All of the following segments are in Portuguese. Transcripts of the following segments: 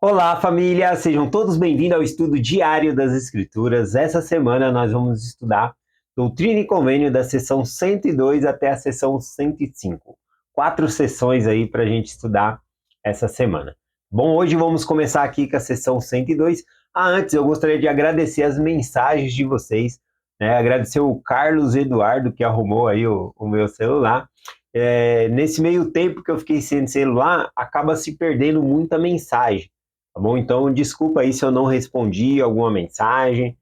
Olá, família! Sejam todos bem-vindos ao estudo diário das Escrituras. Essa semana nós vamos estudar Doutrina e Convênio da sessão 102 até a sessão 105. 4 sessões aí para a gente estudar essa semana. Bom, hoje vamos começar aqui com a sessão 102. Antes eu gostaria de agradecer as mensagens de vocês, né? Agradecer o Carlos Eduardo que arrumou aí o meu celular. Nesse meio tempo que eu fiquei sem celular, acaba se perdendo muita mensagem. Tá bom? Então, desculpa aí se eu não respondi alguma mensagem.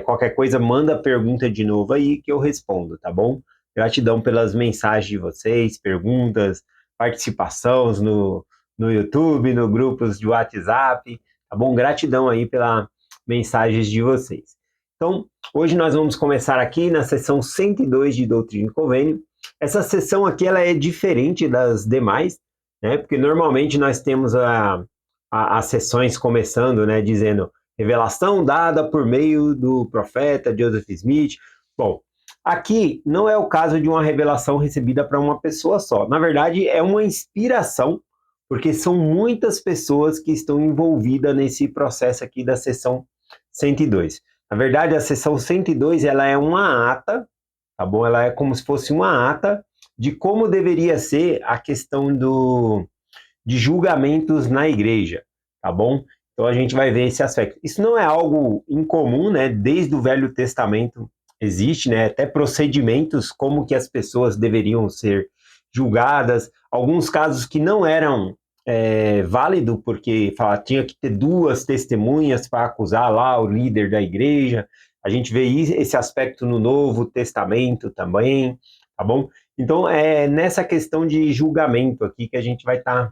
Qualquer coisa, manda a pergunta de novo aí que eu respondo, tá bom? Gratidão pelas mensagens de vocês, perguntas, participações no YouTube, no grupos de WhatsApp, tá bom? Gratidão aí pelas mensagens de vocês. Então, hoje nós vamos começar aqui na sessão 102 de Doutrina e Convênio. Essa sessão aqui ela é diferente das demais, né? Porque normalmente nós temos as sessões começando, né, dizendo revelação dada por meio do profeta Joseph Smith. Bom, aqui não é o caso de uma revelação recebida para uma pessoa só. Na verdade, é uma inspiração, porque são muitas pessoas que estão envolvidas nesse processo aqui da sessão 102. Na verdade, a sessão 102 ela é uma ata, tá bom? Ela é como se fosse uma ata de como deveria ser a questão de julgamentos na igreja, tá bom? Então a gente vai ver esse aspecto. Isso não é algo incomum, né? Desde o Velho Testamento existe, né? Até procedimentos como que as pessoas deveriam ser julgadas. Alguns casos que não eram válido, porque tinha que ter duas testemunhas para acusar lá o líder da igreja. A gente vê esse aspecto no Novo Testamento também, tá bom? Então é nessa questão de julgamento aqui que a gente vai estar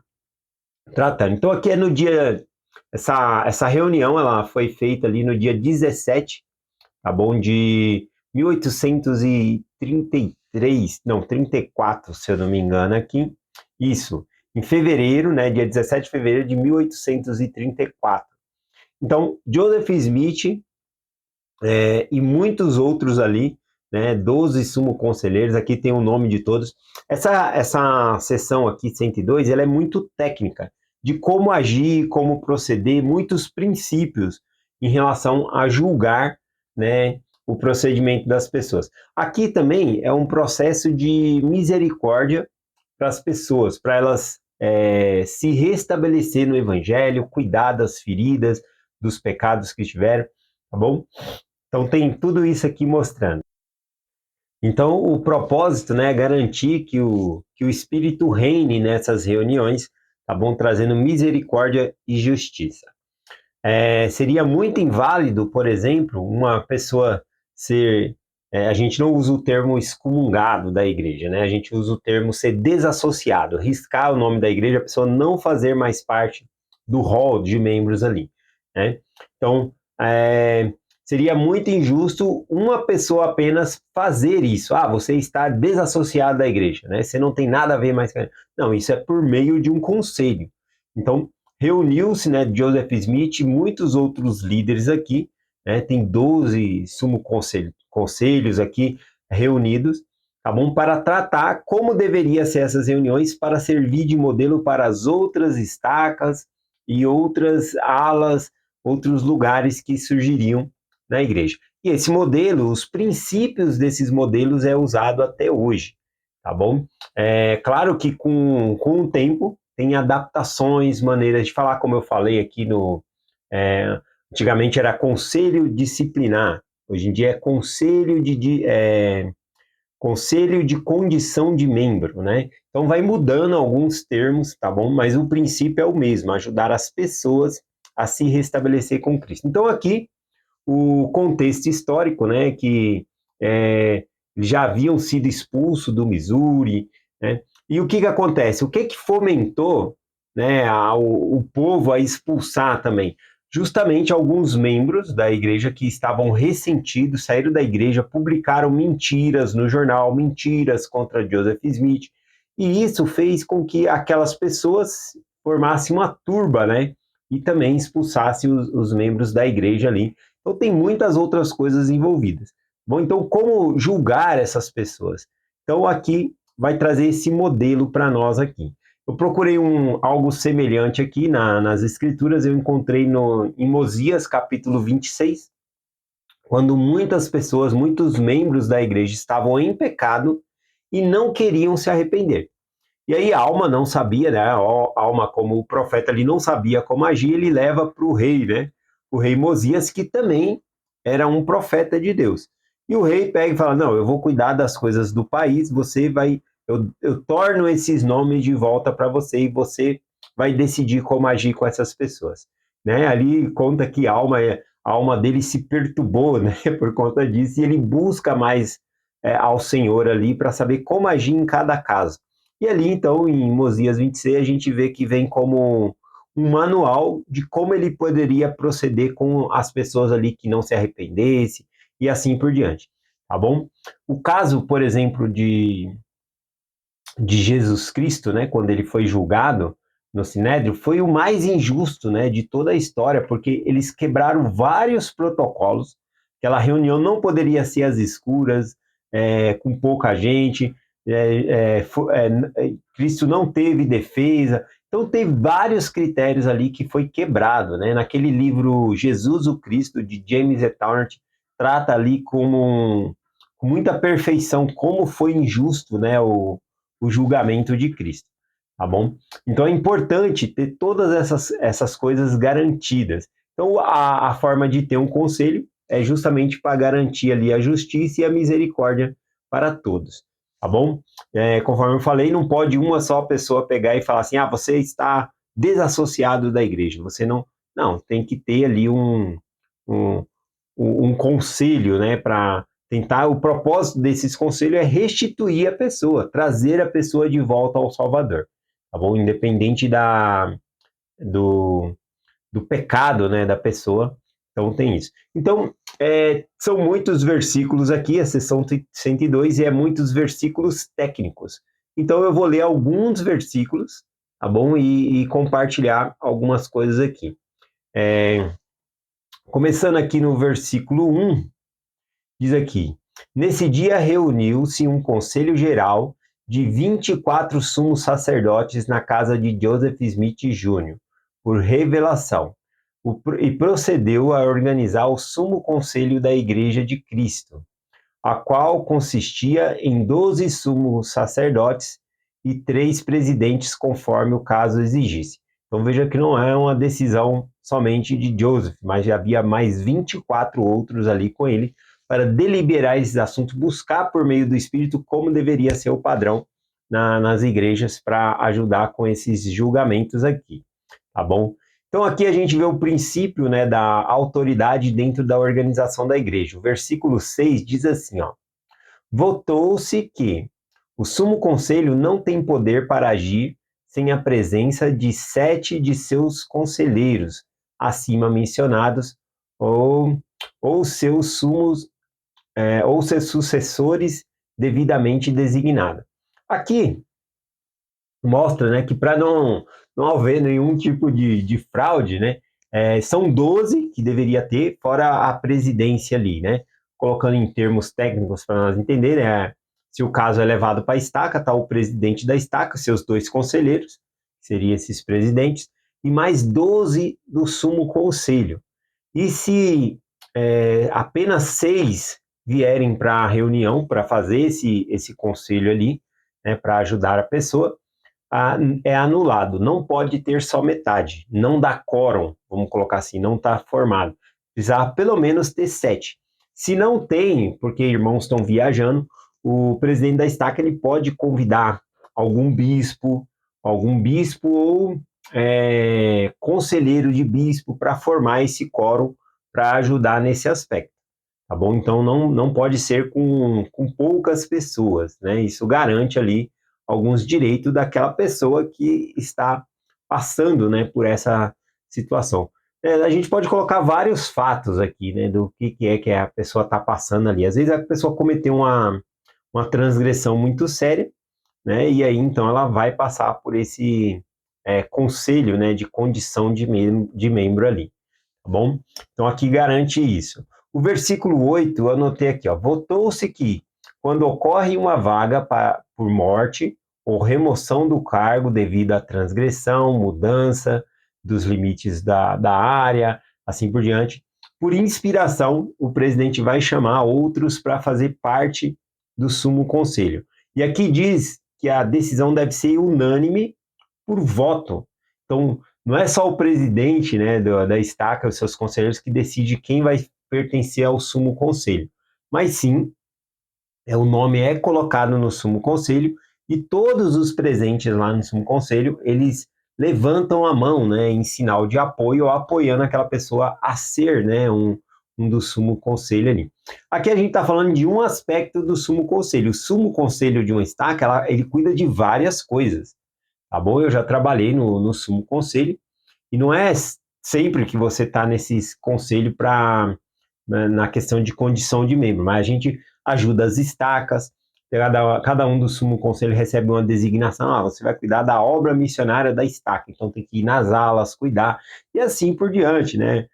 tratando. Então aqui é no dia, essa reunião ela foi feita ali no dia 17, tá bom, de 1833, não, 34, se eu não me engano aqui, isso, em fevereiro, né, dia 17 de fevereiro de 1834. Então, Joseph Smith e muitos outros ali, né, 12 sumo-conselheiros, aqui tem o nome de todos. Essa sessão aqui, 102, ela é muito técnica, de como agir, como proceder, muitos princípios em relação a julgar, né, o procedimento das pessoas. Aqui também é um processo de misericórdia para as pessoas, para elas se restabelecer no evangelho, cuidar das feridas, dos pecados que tiveram, tá bom? Então tem tudo isso aqui mostrando. Então o propósito, né, é garantir que o Espírito reine nessas reuniões, tá bom? Trazendo misericórdia e justiça. Seria muito inválido, por exemplo, uma pessoa ser... a gente não usa o termo excomungado da igreja, né? A gente usa o termo ser desassociado, riscar o nome da igreja, a pessoa não fazer mais parte do rol de membros ali, né? Então, seria muito injusto uma pessoa apenas fazer isso. Você está desassociado da igreja, né? Você não tem nada a ver mais com ela. Não, isso é por meio de um conselho. Então, reuniu-se, né, Joseph Smith e muitos outros líderes aqui, né? Tem 12 conselhos aqui reunidos, tá bom? Para tratar como deveria ser essas reuniões para servir de modelo para as outras estacas e outras alas, outros lugares que surgiriam na igreja. E esse modelo, os princípios desses modelos é usado até hoje, tá bom? Claro que com o tempo tem adaptações, maneiras de falar, como eu falei aqui antigamente era conselho disciplinar, hoje em dia é conselho de condição de membro, né? Então vai mudando alguns termos, tá bom? Mas o princípio é o mesmo, ajudar as pessoas a se restabelecer com Cristo. Então aqui o contexto histórico, né, que já haviam sido expulsos do Missouri, né, e o que acontece? O que fomentou, né, o povo a expulsar também? Justamente alguns membros da igreja que estavam ressentidos, saíram da igreja, publicaram mentiras no jornal, mentiras contra Joseph Smith, e isso fez com que aquelas pessoas formassem uma turba, né, e também expulsassem os membros da igreja ali. Então tem muitas outras coisas envolvidas. Bom, então como julgar essas pessoas? Então aqui vai trazer esse modelo para nós aqui. Eu procurei algo semelhante aqui nas Escrituras, eu encontrei em Mosias, capítulo 26, quando muitas pessoas, muitos membros da igreja estavam em pecado e não queriam se arrepender. E aí Alma não sabia, né? Alma, como o profeta ali, não sabia como agir, ele leva para o rei, né? O rei Mosias, que também era um profeta de Deus. E o rei pega e fala: não, eu vou cuidar das coisas do país, eu torno esses nomes de volta para você e você vai decidir como agir com essas pessoas. Né? Ali conta que a alma dele se perturbou, né? Por conta disso, e ele busca mais ao Senhor ali para saber como agir em cada caso. E ali, então, em Mosias 26, a gente vê que vem como um manual de como ele poderia proceder com as pessoas ali que não se arrependessem e assim por diante, tá bom? O caso, por exemplo, de Jesus Cristo, né, quando ele foi julgado no Sinédrio, foi o mais injusto, né, de toda a história, porque eles quebraram vários protocolos. Aquela reunião não poderia ser às escuras, com pouca gente, Cristo não teve defesa. Então tem vários critérios ali que foi quebrado, né? Naquele livro Jesus o Cristo, de James E. Tarrant, trata ali com muita perfeição como foi injusto, né, o julgamento de Cristo, tá bom? Então é importante ter todas essas coisas garantidas. Então a forma de ter um conselho é justamente para garantir ali a justiça e a misericórdia para todos, tá bom? Conforme eu falei, não pode uma só pessoa pegar e falar assim: ah, você está desassociado da igreja, você não, tem que ter ali um, um conselho, né, para tentar. O propósito desses conselhos é restituir a pessoa, trazer a pessoa de volta ao Salvador, tá bom? Independente do, do pecado, né, da pessoa. Então tem isso. Então, são muitos versículos aqui, a seção 102, e é muitos versículos técnicos. Então eu vou ler alguns versículos, tá bom? E compartilhar algumas coisas aqui. Começando aqui no versículo 1, diz aqui: nesse dia reuniu-se um conselho geral de 24 sumos sacerdotes na casa de Joseph Smith Jr., por revelação, e procedeu a organizar o sumo conselho da Igreja de Cristo, a qual consistia em 12 sumos sacerdotes e 3 presidentes, conforme o caso exigisse. Então veja que não é uma decisão somente de Joseph, mas já havia mais 24 outros ali com ele, para deliberar esses assuntos, buscar por meio do Espírito como deveria ser o padrão nas igrejas para ajudar com esses julgamentos aqui, tá bom? Então aqui a gente vê o princípio, né, da autoridade dentro da organização da igreja. O versículo 6 diz assim, ó: votou-se que o sumo conselho não tem poder para agir sem a presença de 7 de seus conselheiros, acima mencionados, ou, ou seus sumos ou seus sucessores devidamente designados. Aqui mostra, né, que para não haver nenhum tipo de fraude, né, são 12 que deveria ter, fora a presidência ali, né? Colocando em termos técnicos para nós entenderem, se o caso é levado para a estaca, está o presidente da estaca, seus 2 conselheiros, que seriam esses presidentes, e mais 12 do sumo conselho. E se apenas 6 vierem para a reunião para fazer esse conselho ali, né, para ajudar a pessoa, é anulado. Não pode ter só metade, não dá quórum, vamos colocar assim, não está formado. Precisava pelo menos ter 7. Se não tem, porque irmãos estão viajando, o presidente da estaca ele pode convidar algum bispo ou conselheiro de bispo para formar esse quórum para ajudar nesse aspecto, tá bom? Então não pode ser com poucas pessoas, né? Isso garante ali alguns direitos daquela pessoa que está passando, né, por essa situação. A gente pode colocar vários fatos aqui, né, do que a pessoa está passando ali. Às vezes a pessoa cometeu uma transgressão muito séria, né, e aí então ela vai passar por esse conselho, né, de condição de membro ali, tá bom? Então aqui garante isso. O versículo 8, eu anotei aqui, ó: votou-se que, quando ocorre uma vaga por morte ou remoção do cargo devido à transgressão, mudança dos limites da área, assim por diante. Por inspiração, o presidente vai chamar outros para fazer parte do Sumo Conselho. E aqui diz que a decisão deve ser unânime por voto. Então, não é só o presidente, né, da estaca, os seus conselheiros, que decide quem vai pertencer ao Sumo Conselho, mas sim, o nome é colocado no Sumo Conselho e todos os presentes lá no Sumo Conselho, eles levantam a mão, né, em sinal de apoio ou apoiando aquela pessoa a ser, né, um do Sumo Conselho ali. Aqui a gente está falando de um aspecto do Sumo Conselho. O Sumo Conselho de uma estaca, ele cuida de várias coisas, tá bom? Eu já trabalhei no Sumo Conselho e não é sempre que você está nesses conselhos na questão de condição de membro, mas a gente ajuda as estacas, cada um do Sumo Conselho recebe uma designação, você vai cuidar da obra missionária da estaca, então tem que ir nas alas, cuidar, e assim por diante, né?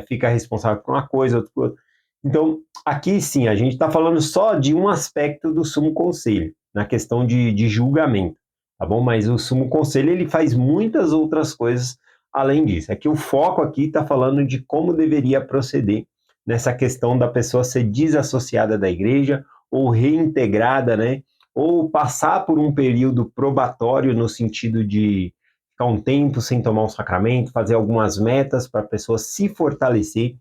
Fica responsável por uma coisa, outro por outra. Então, aqui sim, a gente está falando só de um aspecto do Sumo Conselho, na questão de julgamento, tá bom? Mas o Sumo Conselho, ele faz muitas outras coisas além disso. Aqui o foco aqui está falando de como deveria proceder nessa questão da pessoa ser desassociada da igreja ou reintegrada, né? Ou passar por um período probatório no sentido de ficar um tempo sem tomar um sacramento, fazer algumas metas para a pessoa se fortalecer.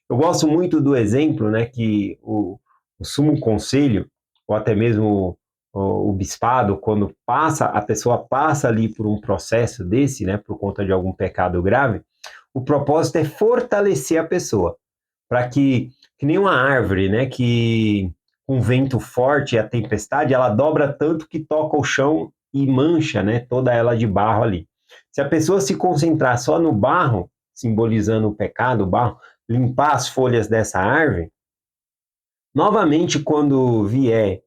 Eu gosto muito do exemplo, né, que o Sumo Conselho, ou até mesmo o bispado, quando a pessoa passa ali por um processo desse, né, por conta de algum pecado grave, o propósito é fortalecer a pessoa, para que nem uma árvore, né, que com vento forte e a tempestade, ela dobra tanto que toca o chão e mancha, né, toda ela de barro ali. Se a pessoa se concentrar só no barro, simbolizando o pecado, o barro, limpar as folhas dessa árvore, novamente, quando vier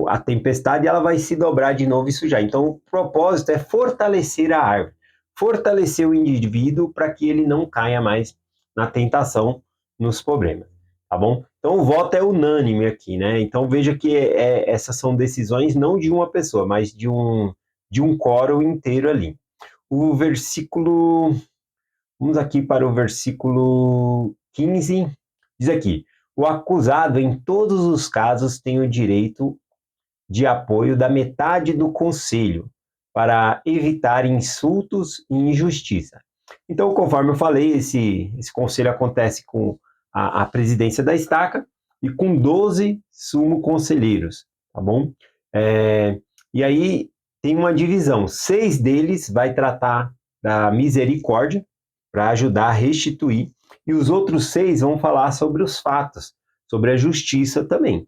a tempestade, ela vai se dobrar de novo e sujar. Então, o propósito é fortalecer a árvore, fortalecer o indivíduo para que ele não caia mais na tentação, nos problemas, tá bom? Então, o voto é unânime aqui, né? Então, veja que essas são decisões não de uma pessoa, mas de um quórum inteiro ali. O versículo Vamos aqui para o versículo 15. Diz aqui: o acusado, em todos os casos, tem o direito de apoio da metade do conselho para evitar insultos e injustiça. Então, conforme eu falei, esse conselho acontece com a presidência da estaca e com 12 sumo conselheiros, tá bom? E aí tem uma divisão: 6 deles vai tratar da misericórdia, para ajudar a restituir, e os outros 6 vão falar sobre os fatos, sobre a justiça também,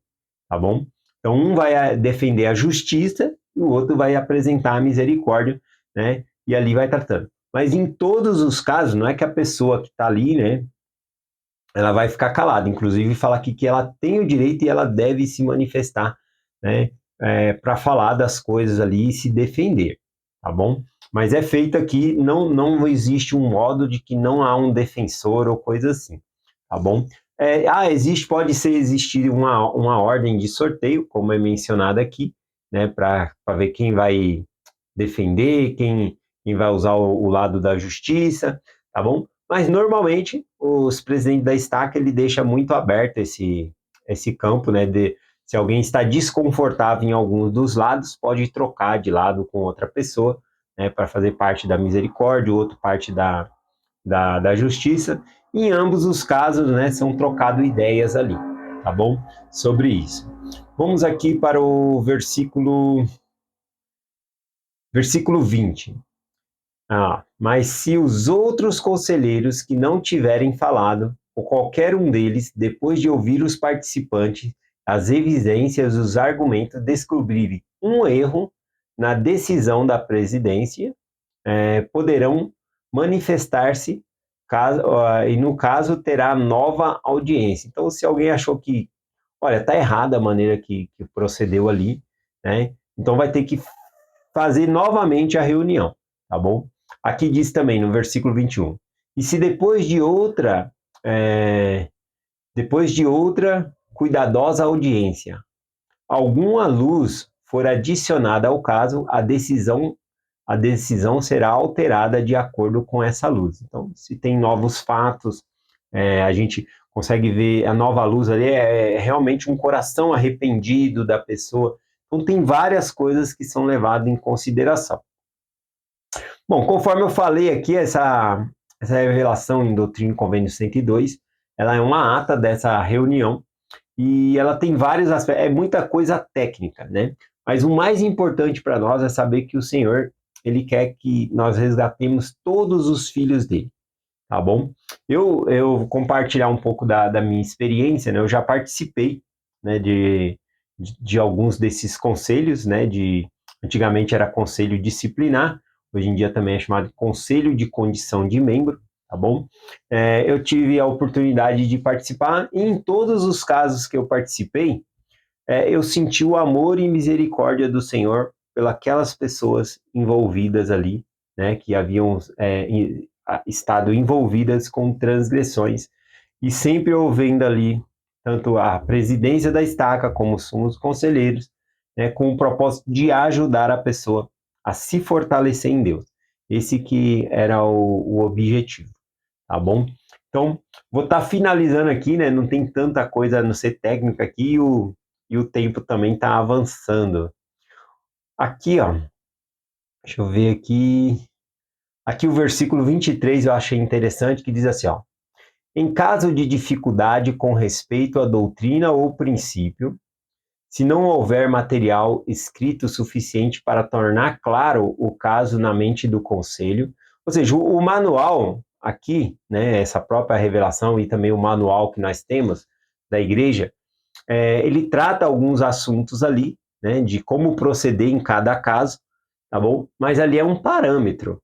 tá bom? Então, um vai defender a justiça e o outro vai apresentar a misericórdia, né? E ali vai tratando. Mas em todos os casos, não é que a pessoa que está ali, né, ela vai ficar calada. Inclusive, fala aqui que ela tem o direito e ela deve se manifestar, né, para falar das coisas ali e se defender, tá bom? Mas é feito aqui, não existe um modo de que não há um defensor ou coisa assim, tá bom? Pode existir uma ordem de sorteio, como é mencionado aqui, né, para ver quem vai defender, quem vai usar o lado da justiça, tá bom? Mas normalmente os presidentes da estaca ele deixa muito aberto esse campo, né? Se alguém está desconfortável em algum dos lados, pode trocar de lado com outra pessoa, né? Para fazer parte da misericórdia, outro parte da justiça. Em ambos os casos, né? São trocado ideias ali, tá bom? Sobre isso. Vamos aqui para o versículo 20. Mas se os outros conselheiros que não tiverem falado, ou qualquer um deles, depois de ouvir os participantes, as evidências, os argumentos, descobrirem um erro na decisão da presidência, poderão manifestar-se e, no caso, terá nova audiência. Então, se alguém achou que, olha, está errada a maneira que procedeu ali, né? Então vai ter que fazer novamente a reunião, tá bom? Aqui diz também no versículo 21. E se depois de outra cuidadosa audiência, alguma luz for adicionada ao caso, a decisão será alterada de acordo com essa luz. Então, se tem novos fatos, a gente consegue ver a nova luz ali, é realmente um coração arrependido da pessoa. Então, tem várias coisas que são levadas em consideração. Bom, conforme eu falei aqui, essa revelação em Doutrina e Convênio 102, ela é uma ata dessa reunião, e ela tem vários aspectos, é muita coisa técnica, né? Mas o mais importante para nós é saber que o Senhor, Ele quer que nós resgatemos todos os filhos dele, tá bom? Eu vou compartilhar um pouco da minha experiência, né? Eu já participei, né, de alguns desses conselhos, né? Antigamente era conselho disciplinar, hoje em dia também é chamado de conselho de condição de membro, tá bom? Eu tive a oportunidade de participar, e em todos os casos que eu participei, eu senti o amor e misericórdia do Senhor pelas pessoas envolvidas ali, né, que haviam estado envolvidas com transgressões, e sempre ouvendo ali tanto a presidência da estaca como os conselheiros, né, com o propósito de ajudar a pessoa a se fortalecer em Deus. Esse que era o objetivo, tá bom? Então, vou estar finalizando aqui, né? Não tem tanta coisa a não ser técnica aqui, e o tempo também está avançando. Aqui, ó, deixa eu ver aqui. Aqui o versículo 23 eu achei interessante, que diz assim, ó: em caso de dificuldade com respeito à doutrina ou princípio, se não houver material escrito suficiente para tornar claro o caso na mente do conselho, ou seja, o manual aqui, né, essa própria revelação e também o manual que nós temos da igreja, ele trata alguns assuntos ali, né, de como proceder em cada caso, tá bom? Mas ali é um parâmetro,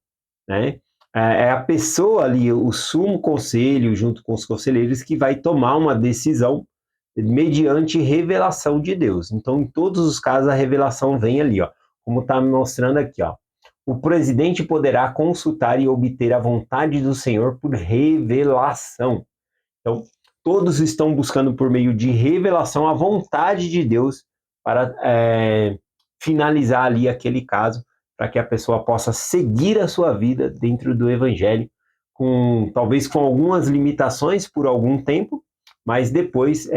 né? É a pessoa ali, o sumo conselho, junto com os conselheiros, que vai tomar uma decisão mediante revelação de Deus. Então, em todos os casos, a revelação vem ali, ó, como está me mostrando aqui, ó. O presidente poderá consultar e obter a vontade do Senhor por revelação. Então, todos estão buscando por meio de revelação a vontade de Deus para finalizar ali aquele caso, para que a pessoa possa seguir a sua vida dentro do Evangelho, talvez com algumas limitações por algum tempo, mas depois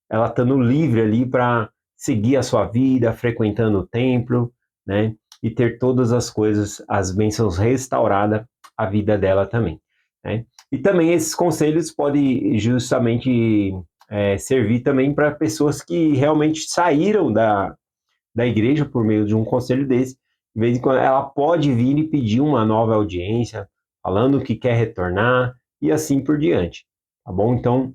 ela estando livre ali para seguir a sua vida, frequentando o templo, né, e ter todas as coisas, as bênçãos restauradas, a vida dela também, né? E também esses conselhos podem justamente servir também para pessoas que realmente saíram da igreja por meio de um conselho desse. De vez em quando ela pode vir e pedir uma nova audiência, falando que quer retornar e assim por diante, tá bom? Então,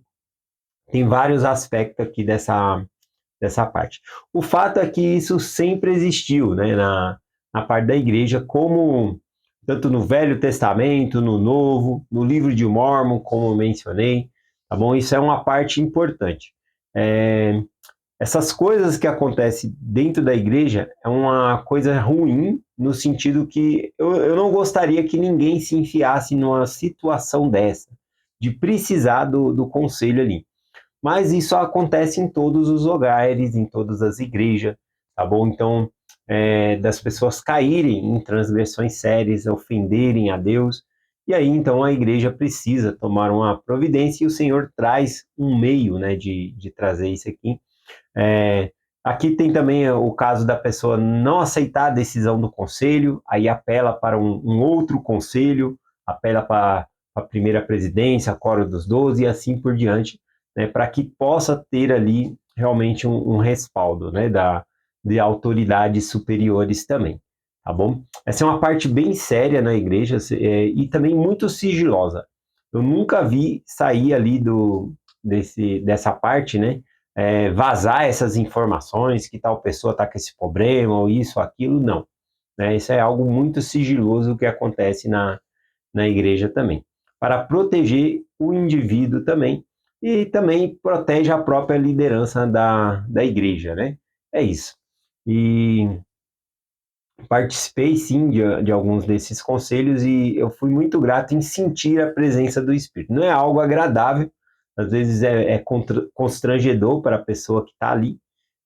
tem vários aspectos aqui dessa parte. O fato é que isso sempre existiu, né, na parte da igreja, como tanto no Velho Testamento, no Novo, no livro de Mórmon, como eu mencionei, tá bom? Isso é uma parte importante. Essas coisas que acontecem dentro da igreja é uma coisa ruim, no sentido que eu não gostaria que ninguém se enfiasse numa situação dessa, de precisar do conselho ali. Mas isso acontece em todos os lugares, em todas as igrejas, tá bom? Então, das pessoas caírem em transgressões sérias, ofenderem a Deus, e aí então a igreja precisa tomar uma providência, e o Senhor traz um meio, né, de trazer isso aqui. Aqui tem também o caso da pessoa não aceitar a decisão do conselho, aí apela para um outro conselho, apela para a primeira presidência, a Coro dos 12 e assim por diante, né, para que possa ter ali realmente um respaldo, né, de autoridades superiores também, tá bom? Essa é uma parte bem séria na igreja e também muito sigilosa. Eu nunca vi sair ali dessa parte, né, vazar essas informações, que tal pessoa está com esse problema, ou isso, aquilo, não. Né? Isso é algo muito sigiloso que acontece na igreja também, para proteger o indivíduo também, e também protege a própria liderança da igreja, né? É isso. E participei, sim, de alguns desses conselhos, e eu fui muito grato em sentir a presença do Espírito. Não é algo agradável, às vezes é constrangedor para a pessoa que está ali,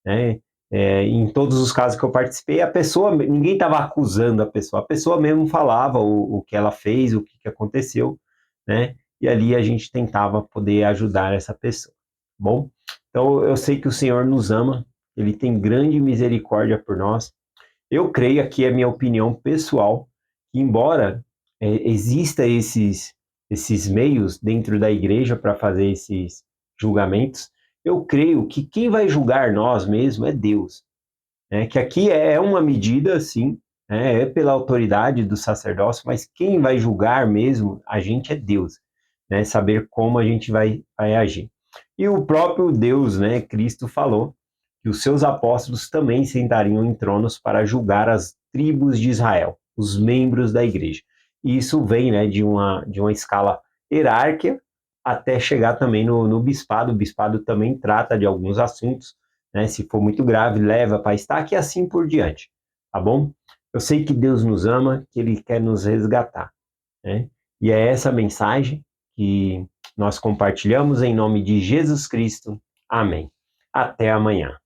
né? Em todos os casos que eu participei, a pessoa, ninguém estava acusando a pessoa mesmo falava o que ela fez, o que aconteceu, né? E ali a gente tentava poder ajudar essa pessoa. Bom, então eu sei que o Senhor nos ama, Ele tem grande misericórdia por nós. Eu creio, aqui é minha opinião pessoal, que embora exista esses meios dentro da igreja para fazer esses julgamentos, eu creio que quem vai julgar nós mesmos é Deus, né? Que aqui é uma medida, sim, né? É pela autoridade do sacerdócio, mas quem vai julgar mesmo a gente é Deus, né? Saber como a gente vai agir. E o próprio Deus, né, Cristo falou que os seus apóstolos também sentariam em tronos para julgar as tribos de Israel, os membros da igreja. E isso vem, né, de uma escala hierárquica até chegar também no bispado. O bispado também trata de alguns assuntos, né? Se for muito grave, leva para estaque e assim por diante, tá bom? Eu sei que Deus nos ama, que Ele quer nos resgatar, né? E é essa mensagem que nós compartilhamos em nome de Jesus Cristo. Amém. Até amanhã.